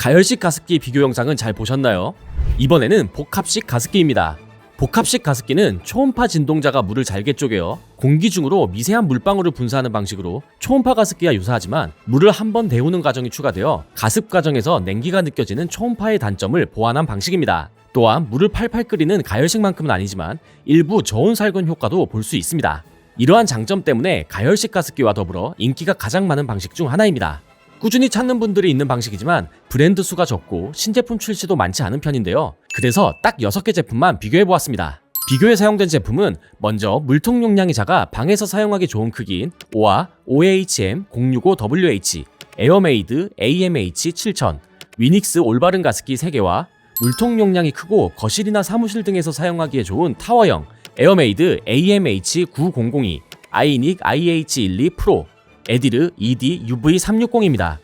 가열식 가습기 비교 영상은 잘 보셨나요? 이번에는 복합식 가습기입니다. 복합식 가습기는 초음파 진동자가 물을 잘게 쪼개어 공기 중으로 미세한 물방울을 분사하는 방식으로 초음파 가습기와 유사하지만 물을 한 번 데우는 과정이 추가되어 가습 과정에서 냉기가 느껴지는 초음파의 단점을 보완한 방식입니다. 또한 물을 팔팔 끓이는 가열식만큼은 아니지만 일부 저온 살균 효과도 볼 수 있습니다. 이러한 장점 때문에 가열식 가습기와 더불어 인기가 가장 많은 방식 중 하나입니다. 꾸준히 찾는 분들이 있는 방식이지만 브랜드 수가 적고 신제품 출시도 많지 않은 편인데요. 그래서 딱 6개 제품만 비교해보았습니다. 비교에 사용된 제품은 먼저 물통 용량이 작아 방에서 사용하기 좋은 크기인 오아 OAHM065WH, 에어메이드 AMH7000, 위닉스 올바른 가습기 3개와 물통 용량이 크고 거실이나 사무실 등에서 사용하기에 좋은 타워형 에어메이드 AMH9002, 아이닉 IH12 프로, 에디르 ED UV360입니다.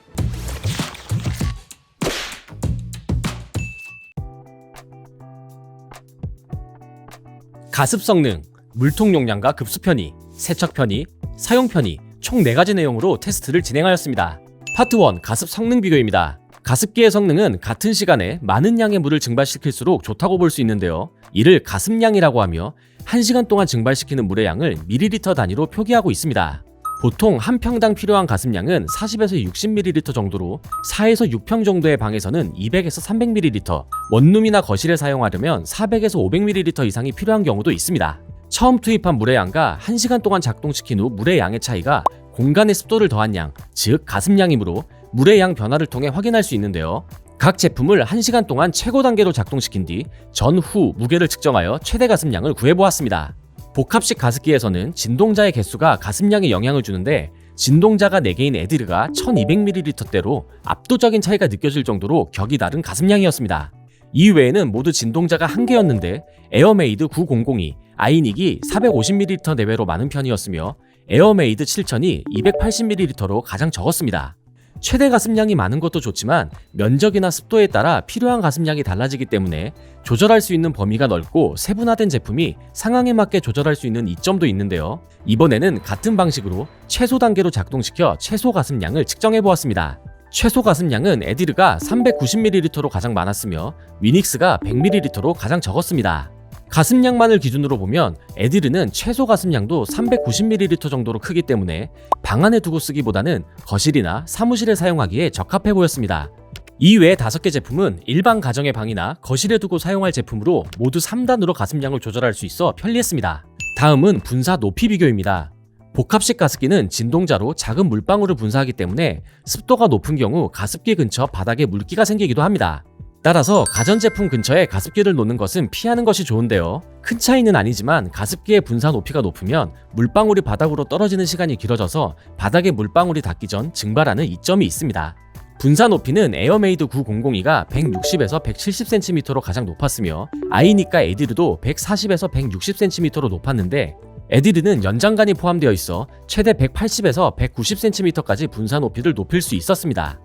가습 성능, 물통 용량과 급수 편의, 세척 편의, 사용 편의 총 4가지 내용으로 테스트를 진행하였습니다. 파트 1 가습 성능 비교입니다. 가습기의 성능은 같은 시간에 많은 양의 물을 증발시킬수록 좋다고 볼 수 있는데요. 이를 가습량이라고 하며 1시간 동안 증발시키는 물의 양을 밀리리터 단위로 표기하고 있습니다. 보통 한 평당 필요한 가습량은 40에서 60ml 정도로 4에서 6평 정도의 방에서는 200에서 300ml, 원룸이나 거실에 사용하려면 400에서 500ml 이상이 필요한 경우도 있습니다. 처음 투입한 물의 양과 1시간 동안 작동시킨 후 물의 양의 차이가 공간의 습도를 더한 양, 즉 가습량이므로 물의 양 변화를 통해 확인할 수 있는데요. 각 제품을 1시간 동안 최고 단계로 작동시킨 뒤 전후 무게를 측정하여 최대 가습량을 구해보았습니다. 복합식 가습기에서는 진동자의 개수가 가습량에 영향을 주는데 진동자가 4개인 에디르가 1200ml대로 압도적인 차이가 느껴질 정도로 격이 다른 가습량이었습니다. 이외에는 모두 진동자가 1개였는데 에어메이드 9002, 아이닉이 450ml 내외로 많은 편이었으며 에어메이드 7000이 280ml로 가장 적었습니다. 최대 가습량이 많은 것도 좋지만 면적이나 습도에 따라 필요한 가습량이 달라지기 때문에 조절할 수 있는 범위가 넓고 세분화된 제품이 상황에 맞게 조절할 수 있는 이점도 있는데요. 이번에는 같은 방식으로 최소 단계로 작동시켜 최소 가습량을 측정해보았습니다. 최소 가습량은 에디르가 390ml로 가장 많았으며 위닉스가 100ml로 가장 적었습니다. 가습량만을 기준으로 보면 에디르는 최소 가습량도 390ml 정도로 크기 때문에 방 안에 두고 쓰기보다는 거실이나 사무실에 사용하기에 적합해 보였습니다. 이외의 5개 제품은 일반 가정의 방이나 거실에 두고 사용할 제품으로 모두 3단으로 가습량을 조절할 수 있어 편리했습니다. 다음은 분사 높이 비교입니다. 복합식 가습기는 진동자로 작은 물방울을 분사하기 때문에 습도가 높은 경우 가습기 근처 바닥에 물기가 생기기도 합니다. 따라서 가전제품 근처에 가습기를 놓는 것은 피하는 것이 좋은데요. 큰 차이는 아니지만 가습기의 분사 높이가 높으면 물방울이 바닥으로 떨어지는 시간이 길어져서 바닥에 물방울이 닿기 전 증발하는 이점이 있습니다. 분사 높이는 에어메이드 9002가 160에서 170cm로 가장 높았으며 아이닉과 에디르도 140에서 160cm로 높았는데 에디르는 연장관이 포함되어 있어 최대 180에서 190cm까지 분사 높이를 높일 수 있었습니다.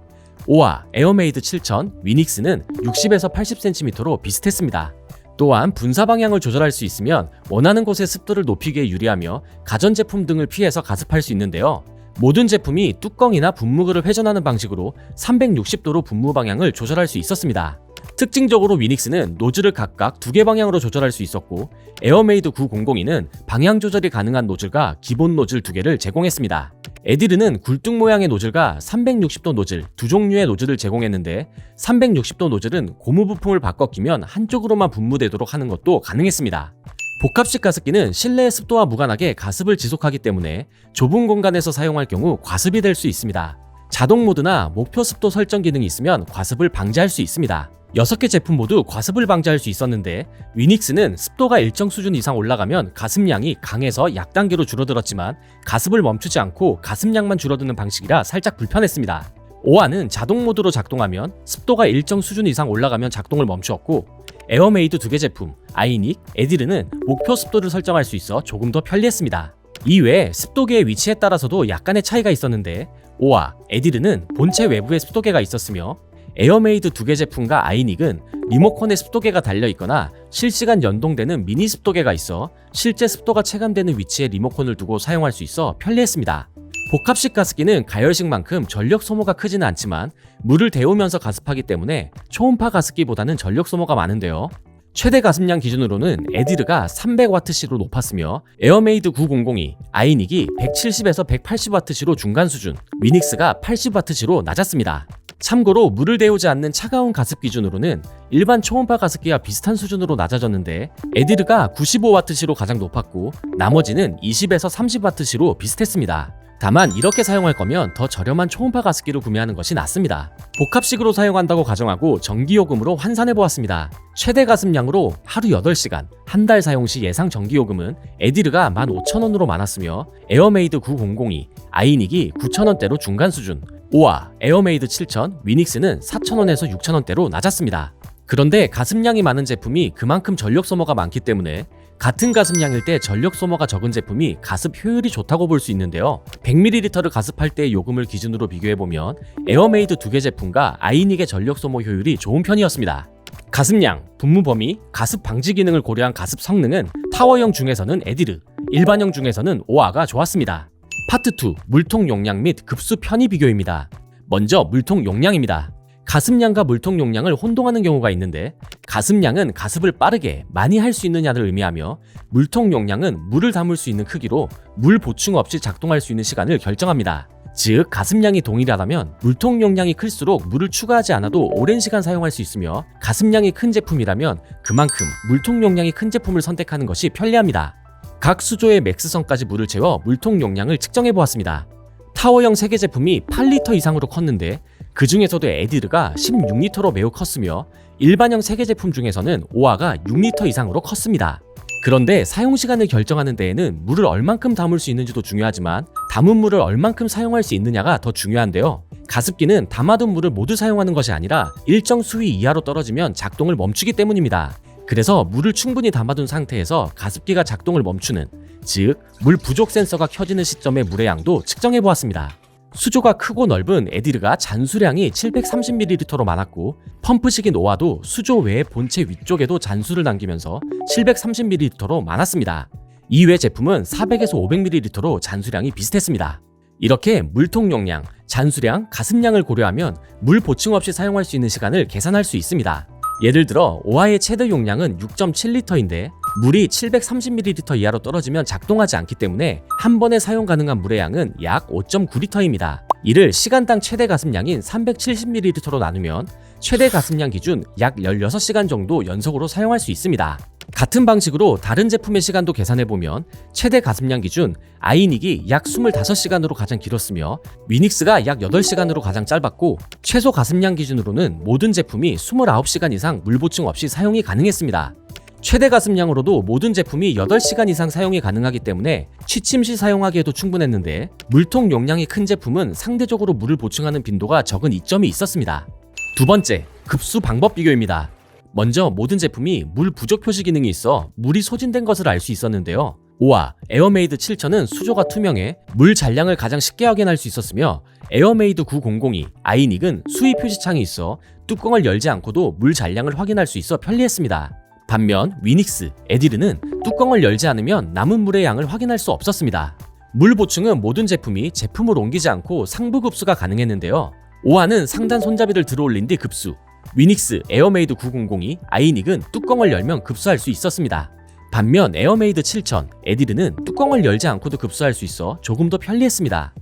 오아 에어메이드 7000, 위닉스는 60에서 80cm로 비슷했습니다. 또한 분사 방향을 조절할 수 있으면 원하는 곳의 습도를 높이기에 유리하며 가전제품 등을 피해서 가습할 수 있는데요. 모든 제품이 뚜껑이나 분무구를 회전하는 방식으로 360도로 분무 방향을 조절할 수 있었습니다. 특징적으로 위닉스는 노즐을 각각 2개 방향으로 조절할 수 있었고 에어메이드 9002는 방향 조절이 가능한 노즐과 기본 노즐 2개를 제공했습니다. 에디르는 굴뚝 모양의 노즐과 360도 노즐 두 종류의 노즐을 제공했는데 360도 노즐은 고무 부품을 바꿔 끼면 한쪽으로만 분무되도록 하는 것도 가능했습니다. 복합식 가습기는 실내의 습도와 무관하게 가습을 지속하기 때문에 좁은 공간에서 사용할 경우 과습이 될 수 있습니다. 자동 모드나 목표 습도 설정 기능이 있으면 과습을 방지할 수 있습니다. 6개 제품 모두 과습을 방지할 수 있었는데 위닉스는 습도가 일정 수준 이상 올라가면 가습량이 강에서 약단계로 줄어들었지만 가습을 멈추지 않고 가습량만 줄어드는 방식이라 살짝 불편했습니다. 오아는 자동 모드로 작동하면 습도가 일정 수준 이상 올라가면 작동을 멈추었고 에어메이드 2개 제품, 아이닉, 에디르는 목표 습도를 설정할 수 있어 조금 더 편리했습니다. 이외에 습도계의 위치에 따라서도 약간의 차이가 있었는데 오아, 에디르는 본체 외부에 습도계가 있었으며 에어메이드 2개 제품과 아이닉은 리모컨에 습도계가 달려있거나 실시간 연동되는 미니 습도계가 있어 실제 습도가 체감되는 위치에 리모컨을 두고 사용할 수 있어 편리했습니다. 복합식 가습기는 가열식만큼 전력 소모가 크지는 않지만 물을 데우면서 가습하기 때문에 초음파 가습기보다는 전력 소모가 많은데요. 최대 가습량 기준으로는 에디르가 300Wc로 높았으며 에어메이드 9002, 아이닉이 170에서 180Wc로 중간 수준, 위닉스가 80Wc로 낮았습니다. 참고로 물을 데우지 않는 차가운 가습 기준으로는 일반 초음파 가습기와 비슷한 수준으로 낮아졌는데 에디르가 95Wc로 가장 높았고 나머지는 20에서 30Wc로 비슷했습니다. 다만 이렇게 사용할 거면 더 저렴한 초음파 가습기를 구매하는 것이 낫습니다. 복합식으로 사용한다고 가정하고 전기요금으로 환산해보았습니다. 최대 가습량으로 하루 8시간, 한 달 사용 시 예상 전기요금은 에디르가 15,000원으로 많았으며 에어메이드 9002, 아이닉이 9,000원대로 중간 수준, 오아, 에어메이드 7,000, 위닉스는 4,000원에서 6,000원대로 낮았습니다. 그런데 가습량이 많은 제품이 그만큼 전력 소모가 많기 때문에 같은 가습량일 때 전력 소모가 적은 제품이 가습 효율이 좋다고 볼 수 있는데요. 100ml를 가습할 때의 요금을 기준으로 비교해보면 에어메이드 2개 제품과 아이닉의 전력 소모 효율이 좋은 편이었습니다. 가습량, 분무 범위, 가습 방지 기능을 고려한 가습 성능은 타워형 중에서는 에디르, 일반형 중에서는 오아가 좋았습니다. 파트 2, 물통 용량 및 급수 편의 비교입니다. 먼저 물통 용량입니다. 가습량과 물통 용량을 혼동하는 경우가 있는데 가습량은 가습을 빠르게 많이 할 수 있느냐를 의미하며 물통 용량은 물을 담을 수 있는 크기로 물 보충 없이 작동할 수 있는 시간을 결정합니다. 즉 가습량이 동일하다면 물통 용량이 클수록 물을 추가하지 않아도 오랜 시간 사용할 수 있으며 가습량이 큰 제품이라면 그만큼 물통 용량이 큰 제품을 선택하는 것이 편리합니다. 각 수조의 맥스선까지 물을 채워 물통 용량을 측정해 보았습니다. 타워형 3개 제품이 8리터 이상으로 컸는데 그 중에서도 에디르가 16리터로 매우 컸으며 일반형 3개 제품 중에서는 오아가 6리터 이상으로 컸습니다. 그런데 사용시간을 결정하는 데에는 물을 얼만큼 담을 수 있는지도 중요하지만 담은 물을 얼만큼 사용할 수 있느냐가 더 중요한데요. 가습기는 담아둔 물을 모두 사용하는 것이 아니라 일정 수위 이하로 떨어지면 작동을 멈추기 때문입니다. 그래서 물을 충분히 담아둔 상태에서 가습기가 작동을 멈추는, 즉 물 부족 센서가 켜지는 시점의 물의 양도 측정해 보았습니다. 수조가 크고 넓은 에디르가 잔수량이 730ml로 많았고 펌프식인 오아도 수조 외의 본체 위쪽에도 잔수를 남기면서 730ml로 많았습니다. 이외 제품은 400에서 500ml로 잔수량이 비슷했습니다. 이렇게 물통 용량, 잔수량, 가습량을 고려하면 물 보충 없이 사용할 수 있는 시간을 계산할 수 있습니다. 예를 들어 오아의 최대 용량은 6.7리터인데 물이 730ml 이하로 떨어지면 작동하지 않기 때문에 한 번에 사용 가능한 물의 양은 약 5.9리터입니다. 이를 시간당 최대 가습량인 370ml로 나누면 최대 가습량 기준 약 16시간 정도 연속으로 사용할 수 있습니다. 같은 방식으로 다른 제품의 시간도 계산해보면 최대 가습량 기준 아이닉이 약 25시간으로 가장 길었으며 위닉스가 약 8시간으로 가장 짧았고 최소 가습량 기준으로는 모든 제품이 29시간 이상 물 보충 없이 사용이 가능했습니다. 최대 가습량으로도 모든 제품이 8시간 이상 사용이 가능하기 때문에 취침 시 사용하기에도 충분했는데 물통 용량이 큰 제품은 상대적으로 물을 보충하는 빈도가 적은 이점이 있었습니다. 두 번째, 급수 방법 비교입니다. 먼저 모든 제품이 물 부족 표시 기능이 있어 물이 소진된 것을 알 수 있었는데요. 오아, 에어메이드 7000은 수조가 투명해 물 잔량을 가장 쉽게 확인할 수 있었으며 에어메이드 9002, 아이닉은 수위 표시창이 있어 뚜껑을 열지 않고도 물 잔량을 확인할 수 있어 편리했습니다. 반면 위닉스, 에디르는 뚜껑을 열지 않으면 남은 물의 양을 확인할 수 없었습니다. 물 보충은 모든 제품이 제품을 옮기지 않고 상부 급수가 가능했는데요. 오아는 상단 손잡이를 들어올린 뒤 급수, 위닉스, 에어메이드 9002, 아이닉은 뚜껑을 열면 급수할 수 있었습니다. 반면 에어메이드 7000, 에디르는 뚜껑을 열지 않고도 급수할 수 있어 조금 더 편리했습니다.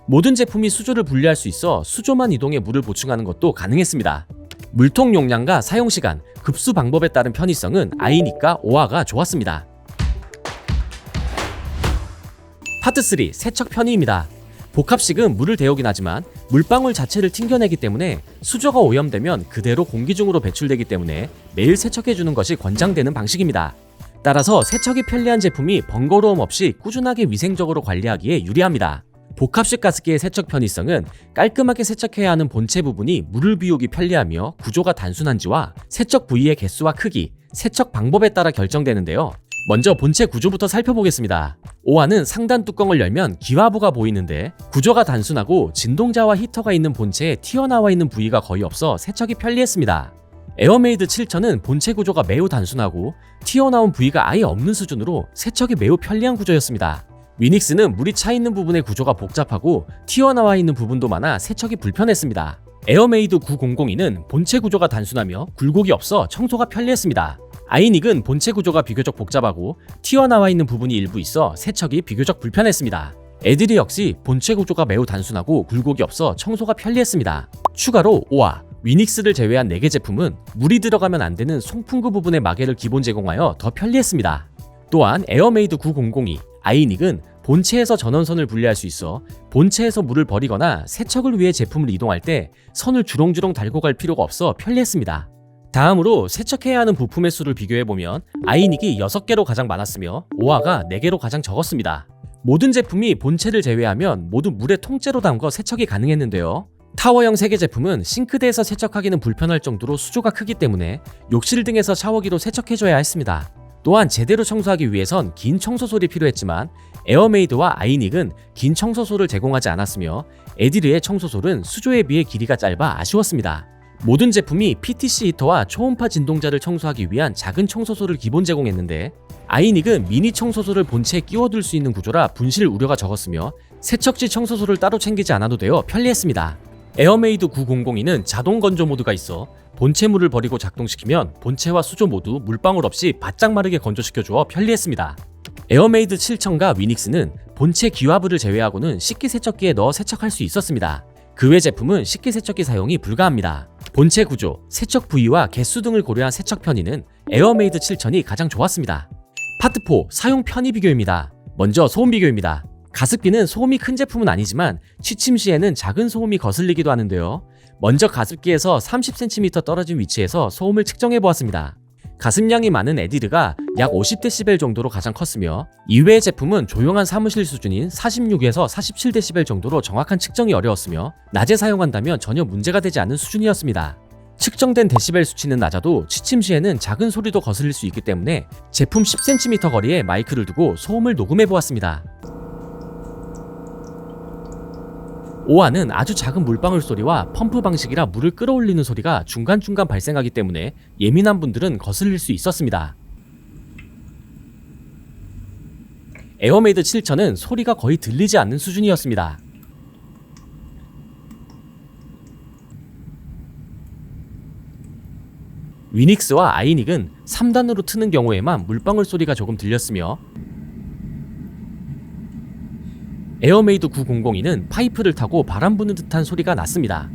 모든 제품이 수조를 분리할 수 있어 수조만 이동해 물을 보충하는 것도 가능했습니다. 물통 용량과 사용시간, 급수 방법에 따른 편의성은 아이닉과 오아가 좋았습니다. 파트 3, 세척 편의입니다. 복합식은 물을 데우긴 하지만 물방울 자체를 튕겨내기 때문에 수조가 오염되면 그대로 공기 중으로 배출되기 때문에 매일 세척해주는 것이 권장되는 방식입니다. 따라서 세척이 편리한 제품이 번거로움 없이 꾸준하게 위생적으로 관리하기에 유리합니다. 복합식 가습기의 세척 편의성은 깔끔하게 세척해야 하는 본체 부분이 물을 비우기 편리하며 구조가 단순한지와 세척 부위의 개수와 크기, 세척 방법에 따라 결정되는데요. 먼저 본체 구조부터 살펴보겠습니다. 오아는 상단 뚜껑을 열면 기화부가 보이는데 구조가 단순하고 진동자와 히터가 있는 본체에 튀어나와 있는 부위가 거의 없어 세척이 편리했습니다. 에어메이드 7000은 본체 구조가 매우 단순하고 튀어나온 부위가 아예 없는 수준으로 세척이 매우 편리한 구조였습니다. 위닉스는 물이 차 있는 부분의 구조가 복잡하고 튀어나와 있는 부분도 많아 세척이 불편했습니다. 에어메이드 9002는 본체 구조가 단순하며 굴곡이 없어 청소가 편리했습니다. 아이닉은 본체 구조가 비교적 복잡하고 튀어나와 있는 부분이 일부 있어 세척이 비교적 불편했습니다. 에디르 역시 본체 구조가 매우 단순하고 굴곡이 없어 청소가 편리했습니다. 추가로 오아, 위닉스를 제외한 4개 제품은 물이 들어가면 안 되는 송풍구 부분의 마개를 기본 제공하여 더 편리했습니다. 또한 에어메이드 9002, 아이닉은 본체에서 전원선을 분리할 수 있어 본체에서 물을 버리거나 세척을 위해 제품을 이동할 때 선을 주렁주렁 달고 갈 필요가 없어 편리했습니다. 다음으로 세척해야 하는 부품의 수를 비교해보면 아이닉이 6개로 가장 많았으며 오아가 4개로 가장 적었습니다. 모든 제품이 본체를 제외하면 모두 물에 통째로 담궈 세척이 가능했는데요. 타워형 3개 제품은 싱크대에서 세척하기는 불편할 정도로 수조가 크기 때문에 욕실 등에서 샤워기로 세척해줘야 했습니다. 또한 제대로 청소하기 위해선 긴 청소솔이 필요했지만 에어메이드와 아이닉은 긴 청소솔을 제공하지 않았으며 에디르의 청소솔은 수조에 비해 길이가 짧아 아쉬웠습니다. 모든 제품이 PTC 히터와 초음파 진동자를 청소하기 위한 작은 청소솔을 기본 제공했는데 아이닉은 미니 청소솔을 본체에 끼워둘 수 있는 구조라 분실 우려가 적었으며 세척지 청소솔을 따로 챙기지 않아도 되어 편리했습니다. 에어메이드 9002는 자동 건조 모드가 있어 본체 물을 버리고 작동시키면 본체와 수조 모두 물방울 없이 바짝 마르게 건조시켜주어 편리했습니다. 에어메이드 7000과 위닉스는 본체 기화부를 제외하고는 식기세척기에 넣어 세척할 수 있었습니다. 그 외 제품은 식기세척기 사용이 불가합니다. 본체 구조, 세척 부위와 개수 등을 고려한 세척 편의는 에어메이드 7000이 가장 좋았습니다. 파트 4 사용 편의 비교입니다. 먼저 소음 비교입니다. 가습기는 소음이 큰 제품은 아니지만 취침 시에는 작은 소음이 거슬리기도 하는데요. 먼저 가습기에서 30cm 떨어진 위치에서 소음을 측정해 보았습니다. 가습량이 많은 에디르가 약 50dB 정도로 가장 컸으며 이외의 제품은 조용한 사무실 수준인 46에서 47dB 정도로 정확한 측정이 어려웠으며 낮에 사용한다면 전혀 문제가 되지 않는 수준이었습니다. 측정된 데시벨 수치는 낮아도 취침 시에는 작은 소리도 거슬릴 수 있기 때문에 제품 10cm 거리에 마이크를 두고 소음을 녹음해 보았습니다. 오아는 아주 작은 물방울 소리와 펌프 방식이라 물을 끌어올리는 소리가 중간중간 발생하기 때문에 예민한 분들은 거슬릴 수 있었습니다. 에어메이드 7000은 소리가 거의 들리지 않는 수준이었습니다. 위닉스와 아이닉은 3단으로 트는 경우에만 물방울 소리가 조금 들렸으며 에어메이드 9002는 파이프를 타고 바람 부는 듯한 소리가 났습니다.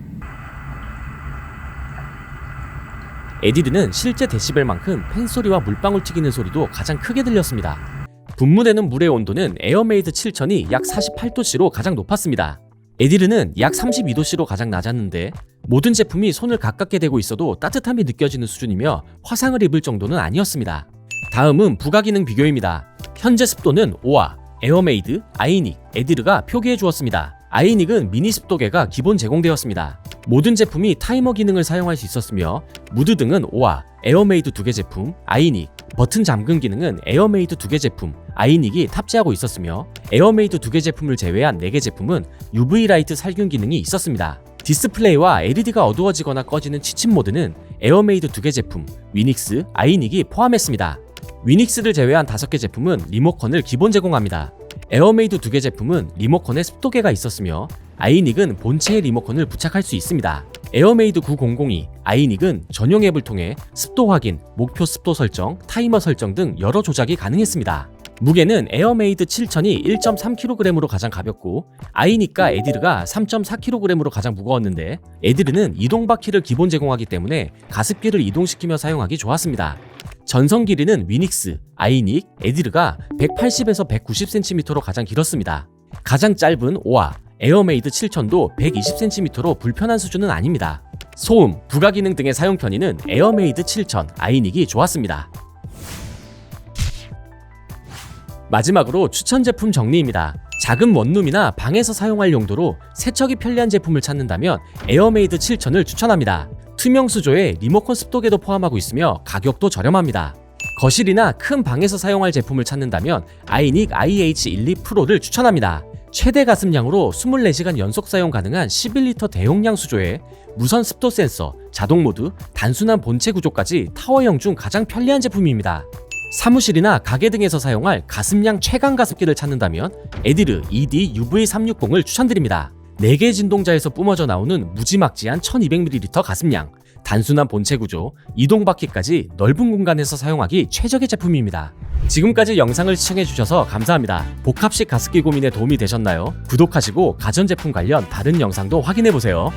에디르는 실제 데시벨만큼 팬소리와 물방울 튀기는 소리도 가장 크게 들렸습니다. 분무되는 물의 온도는 에어메이드 7000이 약 48도씨로 가장 높았습니다. 에디르는 약 32도씨로 가장 낮았는데 모든 제품이 손을 가깝게 대고 있어도 따뜻함이 느껴지는 수준이며 화상을 입을 정도는 아니었습니다. 다음은 부가기능 비교입니다. 현재 습도는 오아, 에어메이드, 아이닉, 에디르가 표기해 주었습니다. 아이닉은 미니 습도계가 기본 제공되었습니다. 모든 제품이 타이머 기능을 사용할 수 있었으며 무드 등은 오아, 에어메이드 2개 제품, 아이닉, 버튼 잠금 기능은 에어메이드 2개 제품, 아이닉이 탑재하고 있었으며 에어메이드 2개 제품을 제외한 4개 제품은 UV 라이트 살균 기능이 있었습니다. 디스플레이와 LED가 어두워지거나 꺼지는 취침 모드는 에어메이드 2개 제품, 위닉스, 아이닉이 포함했습니다. 위닉스를 제외한 5개 제품은 리모컨을 기본 제공합니다. 에어메이드 2개 제품은 리모컨에 습도계가 있었으며 아이닉은 본체에 리모컨을 부착할 수 있습니다. 에어메이드 9002, 아이닉은 전용 앱을 통해 습도 확인, 목표 습도 설정, 타이머 설정 등 여러 조작이 가능했습니다. 무게는 에어메이드 7000이 1.3kg으로 가장 가볍고 아이닉과 에디르가 3.4kg으로 가장 무거웠는데 에디르는 이동 바퀴를 기본 제공하기 때문에 가습기를 이동시키며 사용하기 좋았습니다. 전선 길이는 위닉스, 아이닉, 에디르가 180에서 190cm로 가장 길었습니다. 가장 짧은 오아, 에어메이드 7000도 120cm로 불편한 수준은 아닙니다. 소음, 부가기능 등의 사용 편의는 에어메이드 7000, 아이닉이 좋았습니다. 마지막으로 추천 제품 정리입니다. 작은 원룸이나 방에서 사용할 용도로 세척이 편리한 제품을 찾는다면 에어메이드 7000을 추천합니다. 투명 수조에 리모컨 습도계도 포함하고 있으며 가격도 저렴합니다. 거실이나 큰 방에서 사용할 제품을 찾는다면 아이닉 IH12 프로를 추천합니다. 최대 가습량으로 24시간 연속 사용 가능한 11리터 대용량 수조에 무선 습도 센서, 자동 모드, 단순한 본체 구조까지 타워형 중 가장 편리한 제품입니다. 사무실이나 가게 등에서 사용할 가습량 최강 가습기를 찾는다면 에디르 ED UV360을 추천드립니다. 4개 진동자에서 뿜어져 나오는 무지막지한 1200ml 가습량, 단순한 본체 구조, 이동바퀴까지 넓은 공간에서 사용하기 최적의 제품입니다. 지금까지 영상을 시청해주셔서 감사합니다. 복합식 가습기 고민에 도움이 되셨나요? 구독하시고 가전제품 관련 다른 영상도 확인해보세요.